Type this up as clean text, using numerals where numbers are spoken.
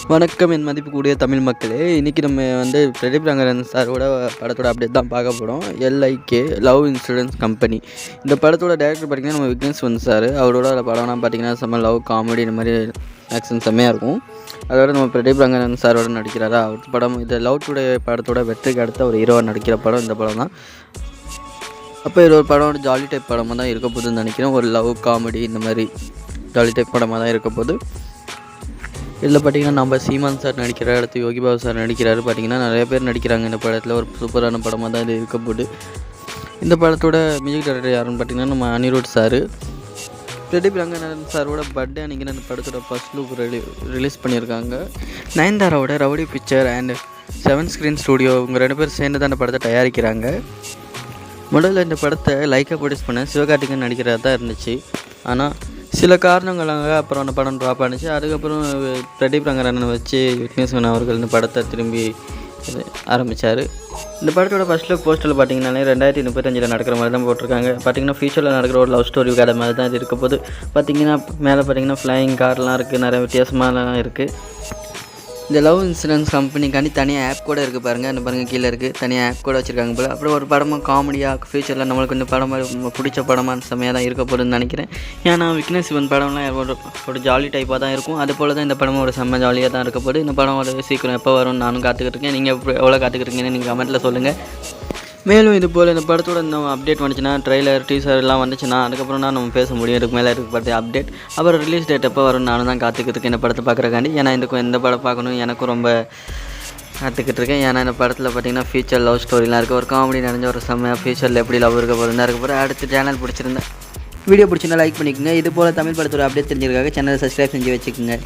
வணக்கம் என் மதிப்புக்கூடிய தமிழ் மக்களே. இன்றைக்கி நம்ம பிரதீப் ரங்கராஜன் சாரோட படத்தோட அப்டேட் தான் பார்க்க போகிறோம். LIK love insurance company. இந்த படத்தோட டேரக்டர் பார்த்திங்கன்னா நம்ம விக்னேஸ்வரன் சார். அவரோட படம்லாம் பார்த்திங்கன்னா செம்ம லவ் காமெடி இந்த மாதிரி ஆக்ஷன் செம்மையாக இருக்கும். அதோட நம்ம பிரதீப் ரங்கராஜன் சாரோட நடிக்கிறாரா அவர் படம். இந்த லவ் டுடே படத்தோட வெற்றிக்கு அடுத்த ஒரு ஹீரோவாக நடிக்கிற படம் இந்த படம் தான். அப்போ இது ஒரு படம் ஒரு ஜாலி டைப் படமாக தான் இருக்க போகுதுன்னு நினைக்கிறேன். ஒரு லவ் காமெடி இந்த மாதிரி ஜாலி டைப் படமாக தான் இருக்க போகுது. இதில் பார்த்திங்கன்னா நம்ம சீமான் சார் நடிக்கிறார், அடுத்து யோகி பாபு சார் நடிக்கிறாரு. பார்த்திங்கன்னா நிறைய பேர் நடிக்கிறாங்க இந்த படத்தில். ஒரு சூப்பரான படமாக தான் இது இருக்க போகுது. இந்த படத்தோட மியூசிக் டைரக்டர் யாருன்னு பார்த்திங்கன்னா நம்ம அனிருத் சார். பிரதீப் ரங்கநாதன் சாரோட பர்த்டே அன்றைக்கி இந்த படத்தோட ஃபர்ஸ்ட் லுக் ரிலீஸ் பண்ணியிருக்காங்க. நயன்தாராவோட Rowdy Pictures and 7 Screen Studio இவங்க 2 பேர் சேர்ந்து தான் இந்த படத்தை தயாரிக்கிறாங்க. முதல்ல இந்த படத்தை லைக்காக ப்ரொடியூஸ் பண்ண சிவகார்த்திகேயன் நடிக்கிறதா தான் இருந்துச்சு. ஆனால் சில காரணங்களாக அப்புறம் அந்த படம் ட்ராப் ஆனிச்சு. அதுக்கப்புறம் பிரதீப் ரங்கராஜனை வச்சு விக்னேஸ்வரன் அவர்கள் இந்த படத்தை திரும்பி ஆரம்பித்தார். இந்த படத்தோட ஃபர்ஸ்ட் லுக் போஸ்டரில் பார்த்திங்கனாலே 2035 நடக்கிற மாதிரி தான் போட்டிருக்காங்க. பார்த்திங்கன்னா ஃபியூச்சரில் நடக்கிற ஒரு லவ் ஸ்டோரி கதை மாதிரி தான் இது இருக்க போது. பார்த்திங்கன்னா மேலே பார்த்திங்கன்னா ஃப்ளையிங் கார்லாம் இருக்குது, நிறைய வித்தியாசமாலாம் இருக்குது. இந்த லவ் இன்சூரன்ஸ் கம்பெனிக்காண்டி தனியாக ஆப் கூட இருக்குது பாருங்கள். அந்த பாருங்கள் கீழே இருக்குது, தனியாக ஆப் கூட வச்சுருக்காங்க போல். அப்புறம் ஒரு படமாக காமெடியாக ஃபியூச்சரில் நம்மளுக்கு இந்த படமாக பிடிச்ச படமாக செம்மையாக தான் இருக்க போகுதுன்னு நினைக்கிறேன். ஏன்னா விக்னேஸ்வரன் படம்லாம் ஒரு ஜாலி டைப்பாக தான் இருக்கும். அது போல் தான் இந்த படமும் ஒரு செம்ம ஜாலியாக தான் இருக்க போகுது. இந்த படம் ஒரு சீக்கிரம் எப்போ வரும்னு நானும் காத்துக்கிட்டு இருக்கேன். நீங்கள் எவ்வளோ காத்துக்கிட்டுருக்கீங்கன்னு நீங்கள் கமெண்ட்டில் சொல்லுங்கள். மேலும் இது போல் இந்த படத்தோட இன்னும் அப்டேட் வந்துச்சுன்னா, ட்ரெய்லர் டீசர் எல்லாம் வந்துச்சுன்னா அதுக்கப்புறம் தான் நம்ம பேச முடியும். இதுக்கு மேலே இருக்க படத்தை அப்டேட் அப்புறம் ரிலீஸ் டேட் எப்போ வரும் நானும் தான் காத்துக்கிட்டு இருக்கேன் இந்த படத்தை பார்க்குறக்காண்டி. ஏன்னா இந்த படம் பார்க்கணும் எனக்கும் ரொம்ப காத்துக்கிட்டு இருக்கேன். ஏன்னா இந்த படத்தில் பார்த்திங்கன்னா ஃபியூச்சர் லவ் ஸ்டோரிலாம் இருக்குது. ஒரு காமெடி நிறைஞ்ச ஒரு செம்மையாக ஃபியூச்சரில் எப்படி லவ் இருக்க போகிறதா இருக்க போகிற. அடுத்த சேனல் பிடிச்சிருந்தேன் வீடியோ பிடிச்சிருந்தா லைக் பண்ணிக்கோங்க. இது போல் தமிழ் படத்தோட அப்டேட் தெரிஞ்சிருக்காங்க சேனலை சப்ஸ்கிரைப் செஞ்சு வச்சுக்கோங்க.